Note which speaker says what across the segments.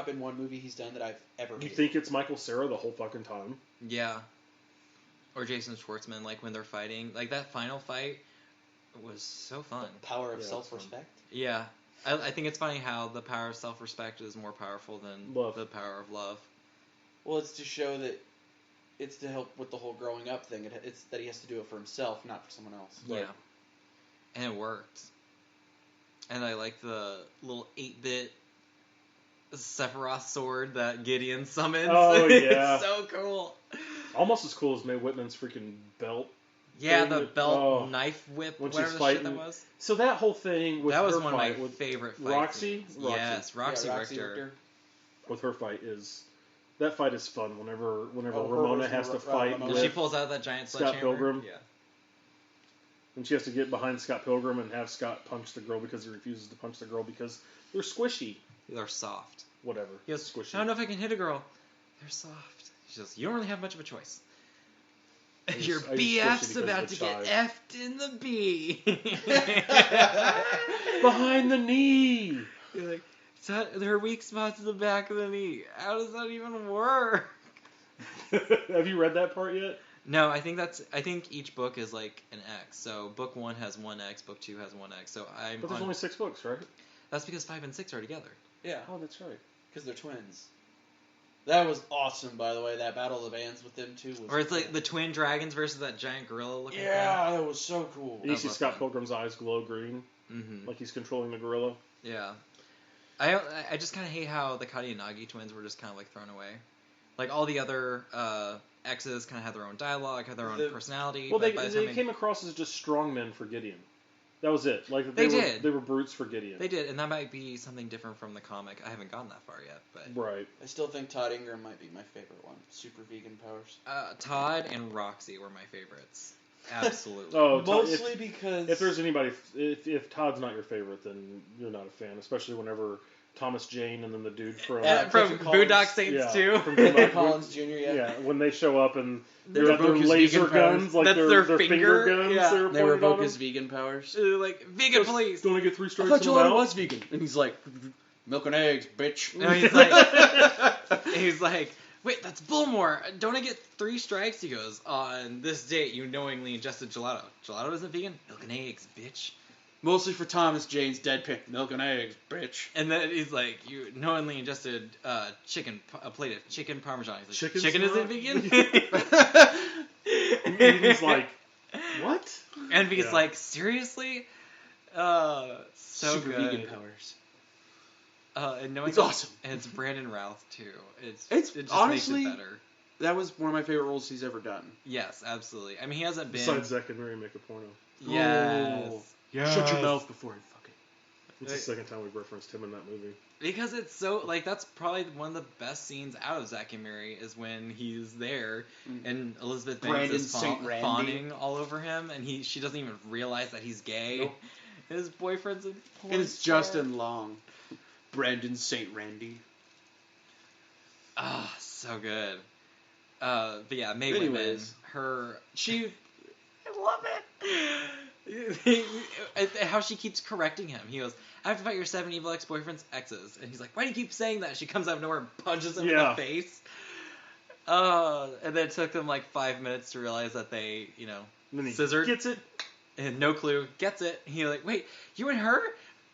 Speaker 1: not been one movie he's done that I've ever
Speaker 2: You
Speaker 1: hated.
Speaker 2: think it's Michael Cera the whole fucking time?
Speaker 3: Yeah. Or Jason Schwartzman, like when they're fighting. Like that final fight was so fun.
Speaker 1: The power of
Speaker 2: Yeah,
Speaker 1: self-respect.
Speaker 3: Yeah. I think it's funny how the power of self-respect is more powerful than
Speaker 2: Love.
Speaker 3: the power of love.
Speaker 1: Well, it's to show that it's to help with the whole growing up thing. It's that he has to do it for himself, not for someone else.
Speaker 3: Yeah.
Speaker 2: Right.
Speaker 3: And it worked. And I like the little 8-bit Sephiroth sword that Gideon summons.
Speaker 2: Oh, yeah.
Speaker 3: It's so cool.
Speaker 2: Almost as cool as Mae Whitman's freaking belt.
Speaker 3: Yeah,
Speaker 2: thing
Speaker 3: the
Speaker 2: that-
Speaker 3: belt, knife whip,
Speaker 2: when
Speaker 3: whatever
Speaker 2: she's
Speaker 3: the shit
Speaker 2: fighting.
Speaker 3: that was.
Speaker 2: So that whole thing with
Speaker 3: That was
Speaker 2: her
Speaker 3: one of
Speaker 2: fight
Speaker 3: my
Speaker 2: with
Speaker 3: favorite fights.
Speaker 2: Roxy?
Speaker 3: Yes, Roxy
Speaker 1: Yeah,
Speaker 3: Richter.
Speaker 2: with her fight is that fight is fun whenever
Speaker 1: Oh, her
Speaker 2: Ramona
Speaker 1: version
Speaker 2: has
Speaker 1: of
Speaker 2: to
Speaker 1: Ra-
Speaker 2: fight
Speaker 1: Ramona.
Speaker 3: When she
Speaker 2: with
Speaker 3: pulls out that giant
Speaker 2: Scott
Speaker 3: sledgehammer.
Speaker 2: Pilgrim.
Speaker 3: Yeah.
Speaker 2: when she has to get behind Scott Pilgrim and have Scott punch the girl because he refuses to punch the girl because they're squishy.
Speaker 3: They're soft.
Speaker 2: Whatever.
Speaker 3: He goes,
Speaker 2: Squishy.
Speaker 3: I don't know if I can hit a girl. They're soft. She goes, you don't really have much of a choice. Your
Speaker 2: I use
Speaker 3: BF's
Speaker 2: squishy
Speaker 3: about
Speaker 2: because
Speaker 3: to
Speaker 2: of the
Speaker 3: get effed in the B.
Speaker 2: Behind the knee.
Speaker 3: You're like, her weak spot's in the back of the knee. How does that even work?
Speaker 2: Have you read that part yet?
Speaker 3: No, I think each book is like an X. So book 1 has 1X, book 2 has 1X. So
Speaker 2: But there's only 6 books, right?
Speaker 3: That's because 5 and 6 are together.
Speaker 1: Yeah,
Speaker 2: Oh, that's right.
Speaker 1: because they're twins. That was awesome, by the way. That battle of the bands with them too. Was
Speaker 3: Or it's like the twin dragons versus that giant gorilla looking
Speaker 1: yeah, that was so cool.
Speaker 2: You see
Speaker 3: love
Speaker 2: Scott
Speaker 3: that.
Speaker 2: Pilgrim's eyes glow green,
Speaker 3: thing. Mm-hmm.
Speaker 2: like he's controlling the gorilla.
Speaker 3: Yeah. I just kind of hate how the Kadiyanagi twins were just kind of like thrown away. Like all the other X's kind of had their own dialogue, had their own personality.
Speaker 2: Well,
Speaker 3: but by the
Speaker 2: they
Speaker 3: time
Speaker 2: came across as just strong men for Gideon. That was it. Like
Speaker 3: They
Speaker 2: were,
Speaker 3: did.
Speaker 2: They were brutes for Gideon.
Speaker 3: They did, and that might be something different from the comic. I haven't gone that far yet, but
Speaker 2: Right.
Speaker 1: I still think Todd Ingram might be my favorite one. Super vegan powers.
Speaker 3: Todd and Roxy were my favorites. Absolutely.
Speaker 2: Oh,
Speaker 1: Mostly because
Speaker 2: if there's anybody, if Todd's not your favorite, then you're not a fan. Especially whenever Thomas Jane and then the dude from
Speaker 3: From
Speaker 1: Clifton Collins.
Speaker 3: Boondock Saints
Speaker 2: Yeah,
Speaker 3: 2.
Speaker 2: from
Speaker 1: Clifton
Speaker 2: Boondock-
Speaker 1: Collins Jr.
Speaker 2: yeah, when they show up and they
Speaker 1: They
Speaker 2: got their
Speaker 1: revoke his
Speaker 2: laser
Speaker 1: vegan powers.
Speaker 2: guns, like
Speaker 3: That's
Speaker 2: their
Speaker 3: their
Speaker 2: finger
Speaker 3: finger?
Speaker 2: guns.
Speaker 3: Yeah.
Speaker 2: They were
Speaker 1: They
Speaker 2: pointed
Speaker 1: revoke
Speaker 2: on
Speaker 1: his
Speaker 2: him.
Speaker 1: vegan powers.
Speaker 3: Like, vegan police.
Speaker 2: Don't I get 3
Speaker 1: I
Speaker 2: strikes
Speaker 1: thought
Speaker 2: in
Speaker 1: you
Speaker 2: the
Speaker 1: already
Speaker 2: mouth?
Speaker 1: was vegan. And he's like, milk and eggs, bitch.
Speaker 3: No, he's like, wait, that's Bullmore. Don't I get 3 strikes? He goes, on this date, you knowingly ingested gelato. Gelato isn't vegan? Milk and eggs, bitch.
Speaker 1: Mostly for Thomas Jane's dead pig. Milk and eggs, bitch.
Speaker 3: And then he's like, you knowingly ingested a plate of chicken parmesan. He's like,
Speaker 2: Chicken's
Speaker 3: chicken isn't
Speaker 2: not-
Speaker 3: vegan?
Speaker 2: And he's like, what?
Speaker 3: And he's
Speaker 2: Yeah.
Speaker 3: like, seriously? So
Speaker 1: Super
Speaker 3: good.
Speaker 1: vegan powers.
Speaker 3: And knowing
Speaker 1: It's awesome.
Speaker 3: And it's Brandon Routh too. It just
Speaker 1: honestly
Speaker 3: makes it better.
Speaker 1: That was one of my favorite roles he's ever done.
Speaker 3: Yes, absolutely. I mean, he hasn't been.
Speaker 2: Besides Zack and Mary make a porno.
Speaker 3: Yes.
Speaker 1: Oh.
Speaker 3: Yes.
Speaker 1: Shut your mouth before I fuck it.
Speaker 2: It's the second time we've referenced him in that movie.
Speaker 3: Because it's so like that's probably one of the best scenes out of Zack and Mary is when he's there and Elizabeth Banks
Speaker 1: Brandon
Speaker 3: is
Speaker 1: St. Randy.
Speaker 3: fawning all over him and she doesn't even realize that he's gay.
Speaker 1: Nope.
Speaker 3: His boyfriend's a porn
Speaker 1: And it's
Speaker 3: star.
Speaker 1: Justin Long. Brandon St. Randy.
Speaker 3: Ah, so good. But yeah, Mae Whitman,
Speaker 1: Anyways.
Speaker 3: she, I love it. How she keeps correcting him. He goes, I have to fight your 7 evil ex-boyfriend's exes. And he's like, why do you keep saying that? She comes out of nowhere and punches him in the face. And then it took them like 5 minutes to realize that they,
Speaker 2: And then he
Speaker 3: scissored.
Speaker 2: gets it.
Speaker 3: And no clue, gets it. And he's like, wait, you and her?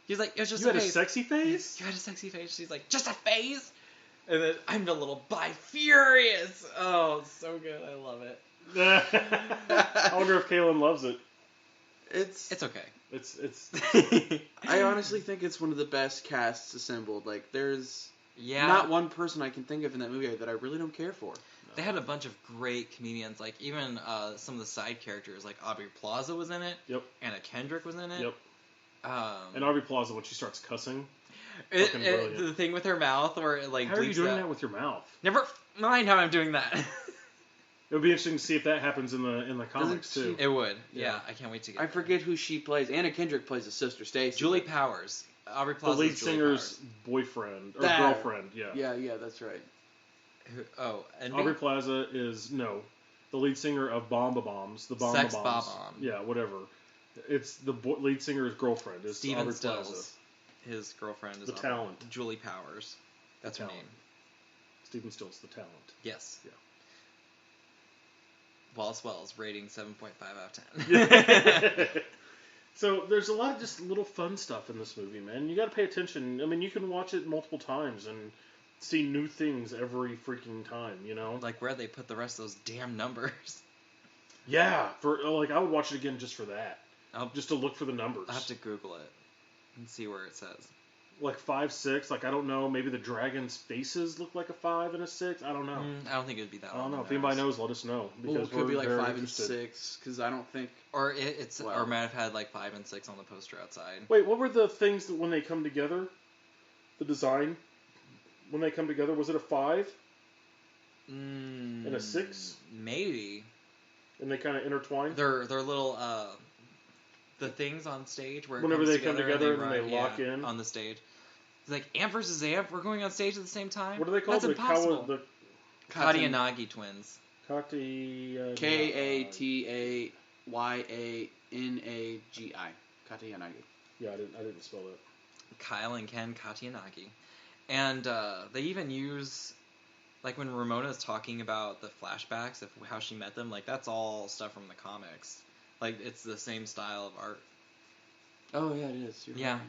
Speaker 3: He's like, it was just
Speaker 2: You
Speaker 3: a
Speaker 2: had a
Speaker 3: phase.
Speaker 2: sexy face?
Speaker 3: You had a sexy face. She's like, just a phase? And then I'm a little bi-furious. Oh, so good. I love it.
Speaker 2: I wonder if Kaylin loves it.
Speaker 3: It's okay.
Speaker 2: It's
Speaker 1: I honestly think it's one of the best casts assembled. Like, there's
Speaker 3: Yeah.
Speaker 1: not one person I can think of in that movie that I really don't care for.
Speaker 3: They had a bunch of great comedians. Like, even some of the side characters. Like, Aubrey Plaza was in it.
Speaker 2: Yep.
Speaker 3: Anna Kendrick was in it.
Speaker 2: Yep.
Speaker 3: And
Speaker 2: And Aubrey Plaza, when she starts cussing, fucking brilliant.
Speaker 3: the thing with her mouth where it, like,
Speaker 2: how are you
Speaker 3: bleeps
Speaker 2: doing
Speaker 3: out.
Speaker 2: that with your mouth?
Speaker 3: Never mind how I'm doing that.
Speaker 2: It would be interesting to see if that happens in the comics
Speaker 1: she-
Speaker 2: too.
Speaker 3: It would.
Speaker 2: Yeah.
Speaker 3: Yeah, I can't wait to get
Speaker 1: I
Speaker 3: there.
Speaker 1: forget who she plays. Anna Kendrick plays the sister Stacy.
Speaker 3: Julie Powers. Aubrey
Speaker 2: The
Speaker 3: Plaza.
Speaker 2: lead singer's boyfriend or
Speaker 1: That-
Speaker 2: girlfriend, yeah.
Speaker 1: Yeah, that's right.
Speaker 3: And
Speaker 2: Aubrey Plaza is the lead singer of Bomba Bombs, the Bomba
Speaker 3: Sex
Speaker 2: Bombs.
Speaker 3: Bomb.
Speaker 2: Yeah, whatever. It's the lead singer's girlfla's is
Speaker 3: Steven
Speaker 2: Aubrey
Speaker 3: Stills.
Speaker 2: Plaza.
Speaker 3: His girlfriend is
Speaker 2: The talent.
Speaker 3: Julie Powers. That's her
Speaker 2: talent.
Speaker 3: name.
Speaker 2: Stephen Still's the talent.
Speaker 3: Yes.
Speaker 2: Yeah.
Speaker 3: Wallace Wells, rating 7.5 out of 10.
Speaker 2: So there's a lot of just little fun stuff in this movie, man. You got to pay attention. I mean, you can watch it multiple times and see new things every freaking time, you know?
Speaker 3: Like where they put the rest of those damn numbers.
Speaker 2: Yeah, I would watch it again just for that. Just to look for the numbers.
Speaker 3: I'll have to Google it and see where it says.
Speaker 2: Like 5, 6, like I don't know, maybe the dragon's faces look like a 5 and a 6. I don't know.
Speaker 3: I don't think it would be that.
Speaker 2: I don't know. If anybody knows, let us know.
Speaker 1: Because it could be like 5 and 6, because I don't think.
Speaker 3: Or or might have had like 5 and 6 on the poster outside.
Speaker 2: Wait, what were the things that when they come together? The design when they come together, was it a 5 and a 6?
Speaker 3: Maybe.
Speaker 2: And they kind of intertwine.
Speaker 3: They're little the things on stage where
Speaker 2: whenever they come together
Speaker 3: and
Speaker 2: then they lock in
Speaker 3: on the stage. It's like amp versus amp. We're going on stage at the same time.
Speaker 2: What are they called?
Speaker 3: That's impossible.
Speaker 2: The
Speaker 3: Katayanagi twins.
Speaker 2: Katayanagi.
Speaker 1: Katayanagi. Katayanagi.
Speaker 2: Yeah, I didn't spell that.
Speaker 3: Kyle and Ken Katayanagi. And they even use, like when Ramona's talking about the flashbacks of how she met them, like that's all stuff from the comics. Like it's the same style of art.
Speaker 1: Oh yeah, it is. You're
Speaker 3: Yeah.
Speaker 1: right.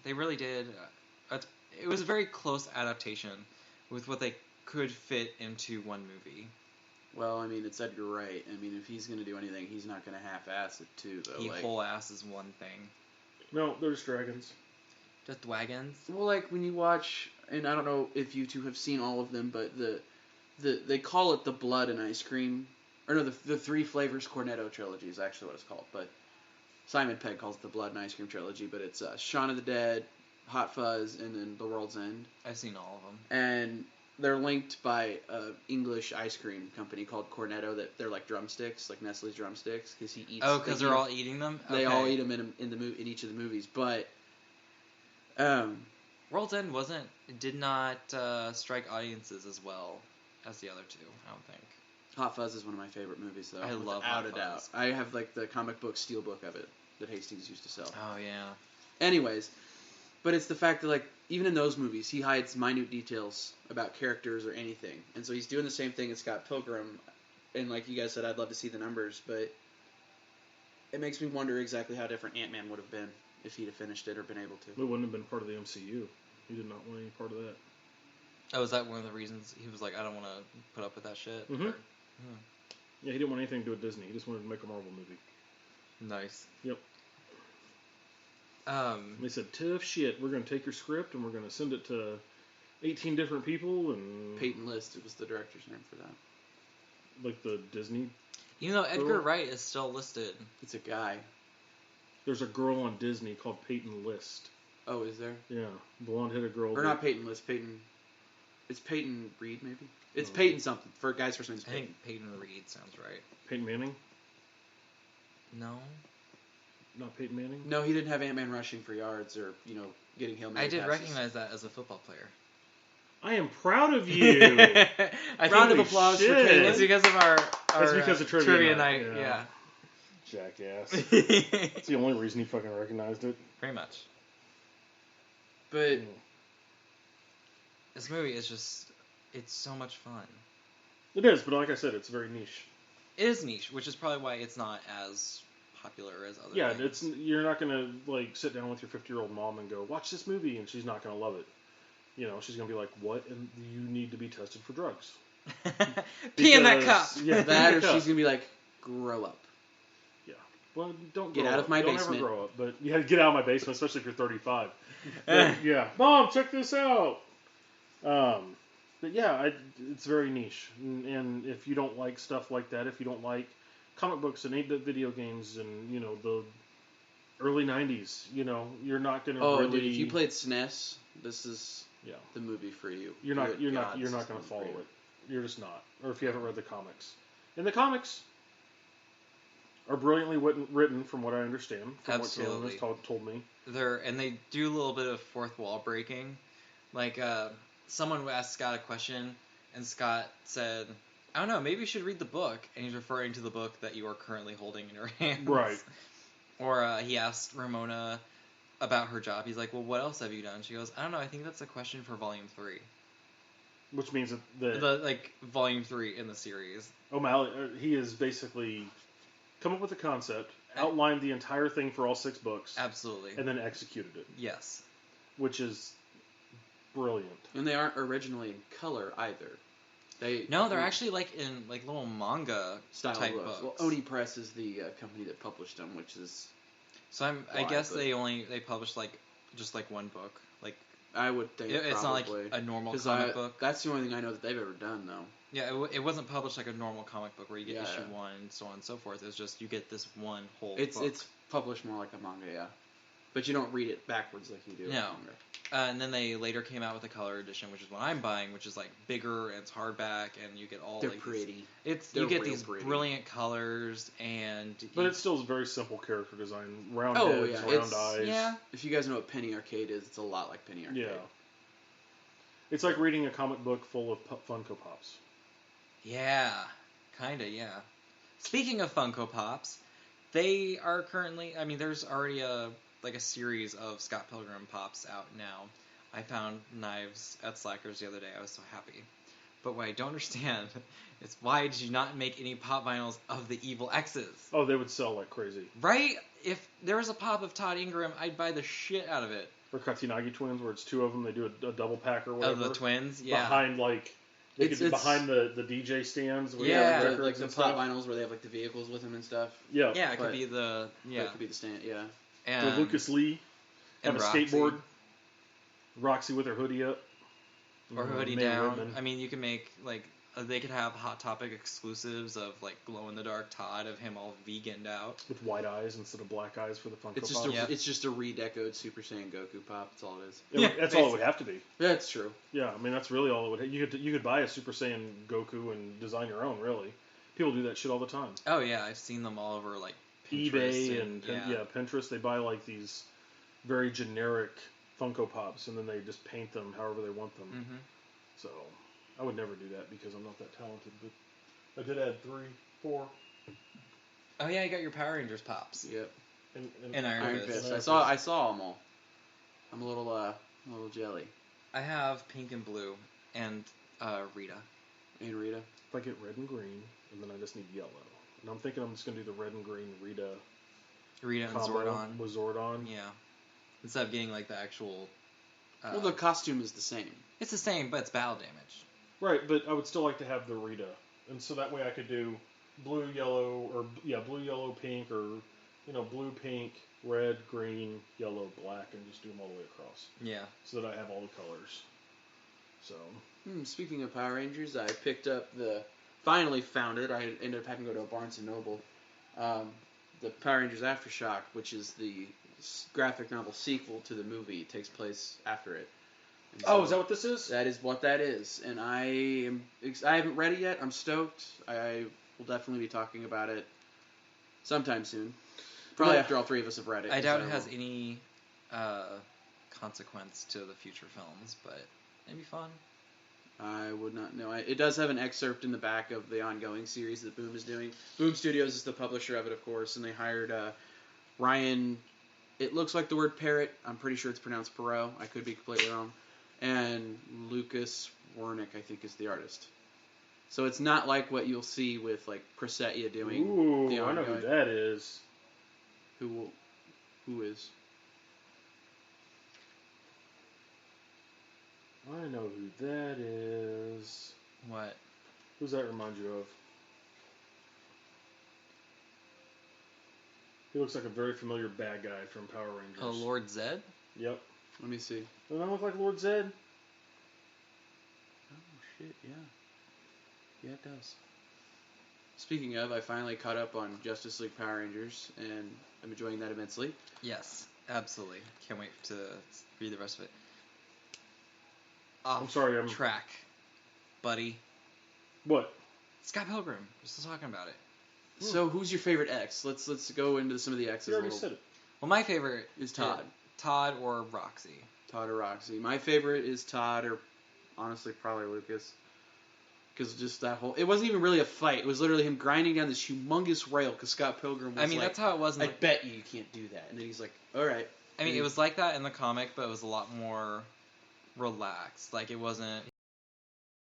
Speaker 3: They really did. It was a very close adaptation with what they could fit into one movie.
Speaker 1: Well, I mean, it's Edgar Wright. I mean, if he's going to do anything, he's not going to half-ass it, too, though.
Speaker 3: He whole ass is one thing.
Speaker 2: No, there's dragons.
Speaker 3: Just wagons?
Speaker 1: Well, like, when you watch, and I don't know if you two have seen all of them, but they call it the Blood and Ice Cream, or no, the Three Flavors Cornetto Trilogy is actually what it's called, but Simon Pegg calls it the Blood and Ice Cream Trilogy, but it's Shaun of the Dead, Hot Fuzz, and then The World's End.
Speaker 3: I've seen all of them.
Speaker 1: And they're linked by an English ice cream company called Cornetto. That they're like drumsticks, like Nestle's drumsticks, because he eats.
Speaker 3: Oh, because they're all eating them.
Speaker 1: They all eat them in each of the movies, but
Speaker 3: World's End did not strike audiences as well as the other two. I don't think.
Speaker 1: Hot Fuzz is one of my favorite movies, though.
Speaker 3: I love
Speaker 1: Hot
Speaker 3: Fuzz.
Speaker 1: Doubt. I have like the comic book steelbook of it that Hastings used to sell.
Speaker 3: Oh yeah.
Speaker 1: Anyways, but it's the fact that like even in those movies he hides minute details about characters or anything, and so he's doing the same thing in Scott Pilgrim. And like you guys said, I'd love to see the numbers, but it makes me wonder exactly how different Ant-Man would have been if he'd have finished it or been able to.
Speaker 2: It wouldn't have been part of the MCU. He did not want any part of that.
Speaker 3: Oh, is that one of the reasons he was like, I don't want to put up with that shit?
Speaker 2: Mm-hmm. Yeah, he didn't want anything to do with Disney. He just wanted to make a Marvel movie.
Speaker 3: Nice.
Speaker 2: Yep. They said, tough shit. We're going to take your script and we're going to send it to 18 different people and...
Speaker 1: Peyton List, it was the director's name for that.
Speaker 2: Like the Disney...
Speaker 3: You know, Edgar Wright is still listed.
Speaker 1: It's a guy.
Speaker 2: There's a girl on Disney called Peyton List.
Speaker 1: Oh, is there?
Speaker 2: Yeah, blonde-headed girl.
Speaker 1: Or not Peyton List, Peyton... It's Peyton Reed, maybe? It's Peyton something. For a guy's first name is Peyton.
Speaker 3: I think Peyton Reed sounds right.
Speaker 2: Peyton Manning?
Speaker 3: No.
Speaker 2: Not Peyton Manning?
Speaker 1: No, he didn't have Ant-Man rushing for yards or, getting Hail Mary
Speaker 3: I did
Speaker 1: passes.
Speaker 3: recognize that as a football player.
Speaker 2: I am proud of you.
Speaker 1: Round of applause for Caleb.
Speaker 3: It's because of our
Speaker 2: it's because of trivia
Speaker 3: night.
Speaker 2: night.
Speaker 3: Yeah.
Speaker 2: Jackass. That's the only reason he fucking recognized it.
Speaker 3: Pretty much.
Speaker 1: But
Speaker 3: this movie is it's so much fun.
Speaker 2: It is, but like I said, it's very niche.
Speaker 3: It is niche, which is probably why it's not as popular as other things.
Speaker 2: You're not gonna like sit down with your 50-year-old mom and go watch this movie, and she's not gonna love it. She's gonna be like, "What? And you need to be tested for drugs."
Speaker 3: Pee in that cup.
Speaker 2: Yeah,
Speaker 1: that, or she's gonna be like, "Grow up."
Speaker 2: Yeah. Well, don't
Speaker 1: get
Speaker 2: grow
Speaker 1: out
Speaker 2: up.
Speaker 1: of my
Speaker 2: don't
Speaker 1: basement.
Speaker 2: Ever grow up, but you had to get out of my basement, especially if you're 35. But, yeah, Mom, check this out. But yeah, it's very niche, and if you don't like stuff like that, if you don't like comic books and 8-bit video games and the early 90s, you're not gonna.
Speaker 1: Oh,
Speaker 2: really...
Speaker 1: dude, if you played SNES, this is the movie for you.
Speaker 2: You're not gonna follow it. You're just not. Or if you haven't read the comics, and the comics are brilliantly written, from what I understand. From
Speaker 3: Absolutely.
Speaker 2: what Caleb has told me.
Speaker 3: And they do a little bit of fourth wall breaking, like someone asked Scott a question, and Scott said, I don't know, maybe you should read the book. And he's referring to the book that you are currently holding in your hands.
Speaker 2: Right.
Speaker 3: Or he asked Ramona, about her job. He's like, well, what else have you done? She goes, I don't know. I think that's a question for Volume 3.
Speaker 2: Which means that
Speaker 3: like Volume 3 in the series.
Speaker 2: O'Malley, he has basically come up with a concept, outlined the entire thing for all 6 books.
Speaker 3: Absolutely.
Speaker 2: And then executed it.
Speaker 3: Yes.
Speaker 2: Which is brilliant.
Speaker 1: And they aren't originally in color either.
Speaker 3: They're actually like in like little manga
Speaker 1: style
Speaker 3: type
Speaker 1: books.
Speaker 3: books.
Speaker 1: Well, Oni Press is the company that published them, which is.
Speaker 3: So I guess they published like just like one book. Like
Speaker 1: I would think
Speaker 3: it's
Speaker 1: probably.
Speaker 3: not like a normal comic book.
Speaker 1: That's the only thing I know that they've ever done, though.
Speaker 3: Yeah, it wasn't published like a normal comic book where you get issue 1 and so on and so forth. It's just you get this one whole book.
Speaker 1: It's published more like a manga, yeah. But you don't read it backwards like you do.
Speaker 3: No. And then they later came out with a color edition, which is what I'm buying, which is like bigger and it's hardback, and you get all.
Speaker 1: They're
Speaker 3: like
Speaker 1: pretty.
Speaker 3: You get these brilliant colors, and.
Speaker 2: But it's still a very simple character design. Round heads, round eyes.
Speaker 3: Yeah.
Speaker 1: If you guys know what Penny Arcade is, it's a lot like Penny Arcade.
Speaker 2: Yeah. It's like reading a comic book full of Funko Pops.
Speaker 3: Yeah, kinda. Yeah. Speaking of Funko Pops, they are currently. I mean, there's already a series of Scott Pilgrim Pops out now. I found knives at Slackers the other day. I was so happy. But what I don't understand is why did you not make any pop vinyls of the evil X's?
Speaker 2: Oh, they would sell like crazy.
Speaker 3: Right? If there was a pop of Todd Ingram, I'd buy the shit out of it.
Speaker 2: Or Katsunagi twins, where it's 2 of them. They do a double pack or whatever.
Speaker 3: Of the twins, yeah.
Speaker 2: Behind they could be behind the DJ stands. Where
Speaker 1: like the pop vinyls where they have like the vehicles with them and stuff.
Speaker 2: Yeah,
Speaker 3: yeah, it could be the
Speaker 1: it could be the stand, yeah.
Speaker 3: And
Speaker 2: so Lucas Lee have a
Speaker 3: Roxy.
Speaker 2: skateboard. Roxy with her hoodie up.
Speaker 3: Or hoodie
Speaker 2: Mae
Speaker 3: down.
Speaker 2: Whitman.
Speaker 3: I mean, you can make they could have Hot Topic exclusives of like glow in the dark Todd of him all veganed out
Speaker 2: with white eyes instead of black eyes for the Funko
Speaker 1: It's just
Speaker 2: Pop.
Speaker 1: it's just a redecoed Super Saiyan Goku pop. That's all it is.
Speaker 2: That's all it would have to be.
Speaker 1: Yeah, that's true.
Speaker 2: Yeah, I mean that's really all it would. You could buy a Super Saiyan Goku and design your own. Really, people do that shit all the time.
Speaker 3: Oh yeah, I've seen them all over like Pinterest
Speaker 2: eBay and Pinterest. They buy like these very generic Funko Pops and then they just paint them however they want them.
Speaker 3: Mm-hmm.
Speaker 2: So I would never do that because I'm not that talented. But I did add 3, 4.
Speaker 3: Oh yeah, you got your Power Rangers pops.
Speaker 1: Yep.
Speaker 3: And Iron Fist.
Speaker 1: I saw them all. I'm a little jelly.
Speaker 3: I have pink and blue and Rita.
Speaker 1: And Rita.
Speaker 2: If I get red and green, and then I just need yellow. And I'm thinking I'm just gonna do the red and green Rita
Speaker 3: and Zordon.
Speaker 2: With Zordon.
Speaker 3: Yeah. Instead of getting like the actual.
Speaker 2: Well,
Speaker 1: the costume is the same.
Speaker 3: It's the same, but it's battle damage.
Speaker 2: Right, but I would still like to have the Rita, and so that way I could do blue, yellow, blue, yellow, pink, or blue, pink, red, green, yellow, black, and just do them all the way across.
Speaker 3: Yeah.
Speaker 2: So that I have all the colors. So.
Speaker 1: Speaking of Power Rangers, I picked up finally found it. I ended up having to go to a Barnes & Noble. The Power Rangers Aftershock, which is the graphic novel sequel to the movie. It takes place after it.
Speaker 2: So is that what this is?
Speaker 1: That is what that is. And I haven't read it yet. I'm stoked. I will definitely be talking about it sometime soon. Probably after all 3 of us have read it.
Speaker 3: I doubt it has any consequence to the future films, but it'd be fun.
Speaker 1: I would not know. It does have an excerpt in the back of the ongoing series that Boom is doing. Boom Studios is the publisher of it, of course, and they hired Ryan. It looks like the word parrot. I'm pretty sure it's pronounced Perot. I could be completely wrong. And Lucas Wernick, I think, is the artist. So it's not like what you'll see with like Presetia doing.
Speaker 2: Ooh, I know who that is.
Speaker 1: Who is?
Speaker 2: I know who that is.
Speaker 3: What?
Speaker 2: Who's that remind you of? He looks like a very familiar bad guy from Power Rangers.
Speaker 3: Oh, Lord Zed?
Speaker 2: Yep.
Speaker 1: Let me see.
Speaker 2: Doesn't that look like Lord Zed?
Speaker 1: Oh, shit, yeah. Yeah, it does. Speaking of, I finally caught up on Justice League Power Rangers, and I'm enjoying that immensely.
Speaker 3: Yes, absolutely. Can't wait to read the rest of it.
Speaker 2: I'm sorry, I'm...
Speaker 3: track, buddy.
Speaker 2: What?
Speaker 3: Scott Pilgrim. We're still talking about it.
Speaker 1: So, who's your favorite X? Let's go into some of the X's.
Speaker 2: You already said it.
Speaker 3: Well, my favorite
Speaker 1: is Todd.
Speaker 3: Todd or Roxy.
Speaker 1: Todd or Roxy. My favorite is Todd, or honestly, probably Lucas. Because just that whole... It wasn't even really a fight. It was literally him grinding down this humongous rail because Scott Pilgrim was
Speaker 3: that's how it was.
Speaker 1: I bet you can't do that. And then he's like, all right.
Speaker 3: I mean, it was like that in the comic, but it was a lot more relaxed. Like, it wasn't...